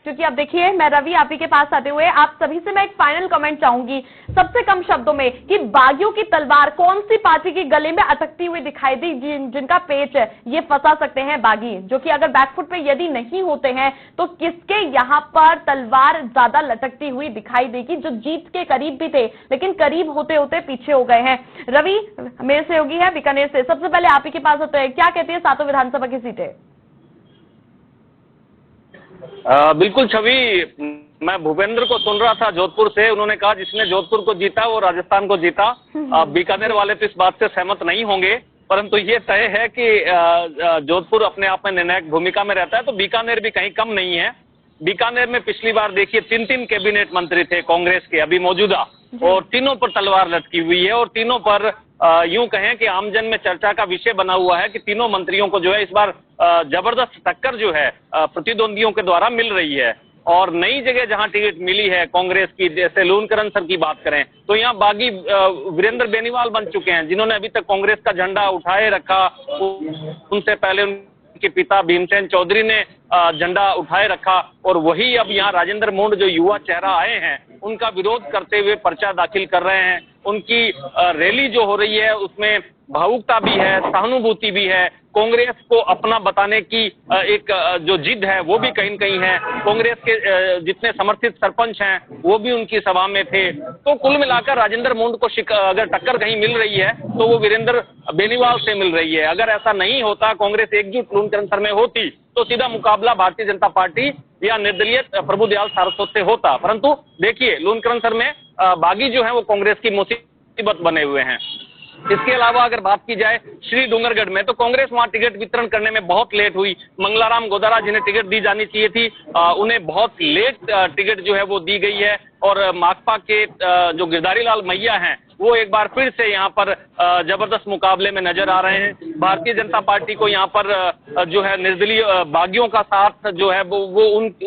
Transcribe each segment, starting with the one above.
क्योंकि अब देखिए मैं रवि आप ही के पास आते हुए आप सभी से मैं एक फाइनल कमेंट चाहूंगी सबसे कम शब्दों में कि बागियों की तलवार कौन सी पार्टी के गले में अटकती हुई दिखाई दी जिनका पेच ये फंसा सकते हैं बागी, जो कि अगर बैकफुट पे यदि नहीं होते हैं तो किसके यहां पर तलवार ज्यादा लटकती हुई दिखाई देगी, जो जीत के करीब भी थे लेकिन करीब होते होते पीछे हो गए हैं। रवि मेरे सहयोगी है बीकानेर से, सबसे पहले आप ही के पास होते हैं, क्या कहती है सातों विधानसभा की सीटें? बिल्कुल छवि, मैं भूपेंद्र को सुन रहा था जोधपुर से, उन्होंने कहा जिसने जोधपुर को जीता वो राजस्थान को जीता। बीकानेर वाले तो इस बात से सहमत नहीं होंगे, परंतु ये तय है कि जोधपुर अपने आप में निर्णायक भूमिका में रहता है, तो बीकानेर भी कहीं कम नहीं है। बीकानेर में पिछली बार देखिए 3 कैबिनेट मंत्री थे कांग्रेस के अभी मौजूदा, और तीनों पर तलवार लटकी हुई है और तीनों पर यूं कहें कि आमजन में चर्चा का विषय बना हुआ है कि तीनों मंत्रियों को जो है इस बार जबरदस्त टक्कर जो है प्रतिद्वंदियों के द्वारा मिल रही है। और नई जगह जहां टिकट मिली है कांग्रेस की, जैसे लूनकरण सर की बात करें तो यहाँ बागी वीरेंद्र बेनीवाल बन चुके हैं, जिन्होंने अभी तक कांग्रेस का झंडा उठाए रखा। उनसे पहले के पिता भीमसेन चौधरी ने झंडा उठाए रखा, और वही अब यहाँ राजेंद्र मूंड जो युवा चेहरा आए हैं उनका विरोध करते हुए पर्चा दाखिल कर रहे हैं। उनकी रैली जो हो रही है उसमें भावुकता भी है, सहानुभूति भी है, कांग्रेस को अपना बताने की एक जो जिद है वो भी कहीं न कहीं है। कांग्रेस के जितने समर्थित सरपंच हैं वो भी उनकी सभा में थे। तो कुल मिलाकर राजेंद्र मूंड को अगर टक्कर कहीं मिल रही है तो वो वीरेंद्र बेनीवाल से मिल रही है। अगर ऐसा नहीं होता, कांग्रेस एकजुट लूनकरण सर में होती, तो सीधा मुकाबला भारतीय जनता पार्टी या निर्दलीय प्रभुदयाल सारस्वत से होता। परंतु देखिए लूनकरण सर में बागी जो है वो कांग्रेस की मुसीबत बने हुए हैं। इसके अलावा अगर बात की जाए श्री डूंगरगढ़ में, तो कांग्रेस वहां टिकट वितरण करने में बहुत लेट हुई। मंगलाराम गोदारा जिन्हें टिकट दी जानी चाहिए थी, उन्हें बहुत लेट टिकट जो है वो दी गई है। और माकपा के जो गिरधारी लाल मैया हैं वो एक बार फिर से यहाँ पर जबरदस्त मुकाबले में नजर आ रहे हैं। भारतीय जनता पार्टी को यहाँ पर जो है निर्दलीय बागियों का साथ जो है वो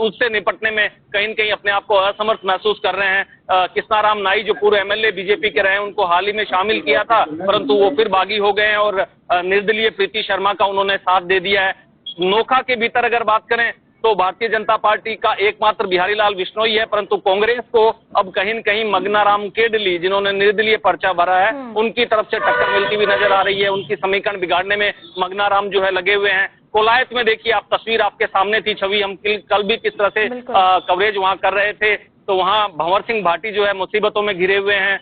उससे निपटने में कहीं न कहीं अपने आप को असमर्थ महसूस कर रहे हैं। कृष्णाराम नाई जो पूर्व एमएलए बीजेपी के रहे, उनको हाल ही में शामिल किया था, परंतु वो फिर बागी हो गए हैं और निर्दलीय प्रीति शर्मा का उन्होंने साथ दे दिया है। नोखा के भीतर अगर बात करें तो भारतीय जनता पार्टी का एकमात्र बिहारी लाल विश्नोई है, परंतु कांग्रेस को अब कहीं न कहीं मंगनाराम केडली जिन्होंने निर्दलीय पर्चा भरा है उनकी तरफ से टक्कर मिलती हुई नजर आ रही है। उनकी समीकरण बिगाड़ने में मंगनाराम जो है लगे हुए हैं। कोलायत में देखिए आप तस्वीर आपके सामने थी छवि, हम कल भी किस तरह से कवरेज वहां कर रहे थे, तो वहां भंवर सिंह भाटी जो है मुसीबतों में घिरे हुए हैं।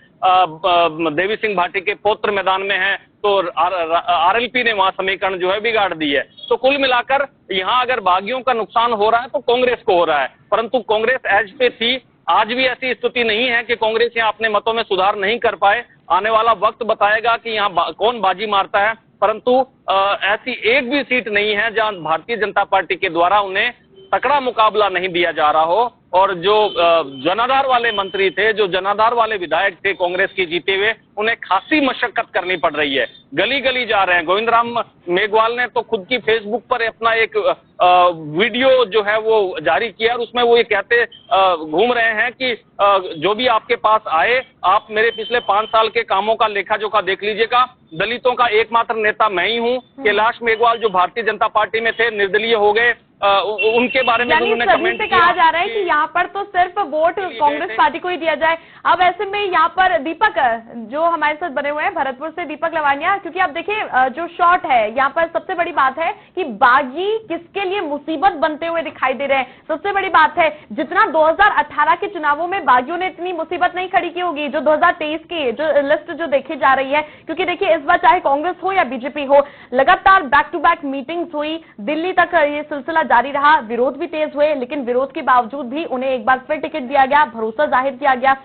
देवी सिंह भाटी के पौत्र मैदान में हैं, तो आरएलपी ने वहां समीकरण जो है बिगाड़ दी है। तो कुल मिलाकर यहाँ अगर बागियों का नुकसान हो रहा है तो कांग्रेस को हो रहा है, परंतु कांग्रेस एज पे थी। आज भी ऐसी स्थिति नहीं है कि कांग्रेस यहाँ अपने मतों में सुधार नहीं कर पाए। आने वाला वक्त बताएगा कि यहाँ कौन बाजी मारता है, परंतु ऐसी एक भी सीट नहीं है जहां भारतीय जनता पार्टी के द्वारा उन्हें तकड़ा मुकाबला नहीं दिया जा रहा हो। और जो जनाधार वाले मंत्री थे, जो जनाधार वाले विधायक थे कांग्रेस के जीते हुए, उन्हें खासी मशक्कत करनी पड़ रही है, गली गली जा रहे हैं। गोविंद राम मेघवाल ने तो खुद की फेसबुक पर अपना एक वीडियो जो है वो जारी किया और उसमें वो ये कहते घूम रहे हैं कि जो भी आपके पास आए, आप मेरे पिछले 5 साल के कामों का लेखा जोखा देख लीजिएगा। दलितों का एकमात्र नेता मैं ही हूँ। कैलाश मेघवाल जो भारतीय जनता पार्टी में थे, निर्दलीय हो गए, उनके बारे में उन्होंने कमेंट किया। कहा जा रहा है कि यहाँ पर तो सिर्फ वोट कांग्रेस पार्टी को ही दिया जाए। अब ऐसे में यहाँ पर दीपक जो हमारे साथ बने हुए हैं भरतपुर से, दीपक लवानिया, क्योंकि आप देखिए जो शॉट है यहाँ पर सबसे बड़ी बात है कि बागी किसके लिए मुसीबत बनते हुए दिखाई दे रहे हैं। सबसे बड़ी बात है जितना 2018 के चुनावों में बागियों ने इतनी मुसीबत नहीं खड़ी की होगी, जो 2023 की जो लिस्ट जो देखी जा रही है, क्योंकि देखिए इस बार चाहे कांग्रेस हो या बीजेपी हो, लगातार बैक टू बैक मीटिंग्स हुई, दिल्ली तक ये सिलसिला जारी रहा, विरोध भी तेज हुए, लेकिन विरोध के बावजूद भी उन्हें एक बार फिर टिकट दिया गया, भरोसा जाहिर किया गया।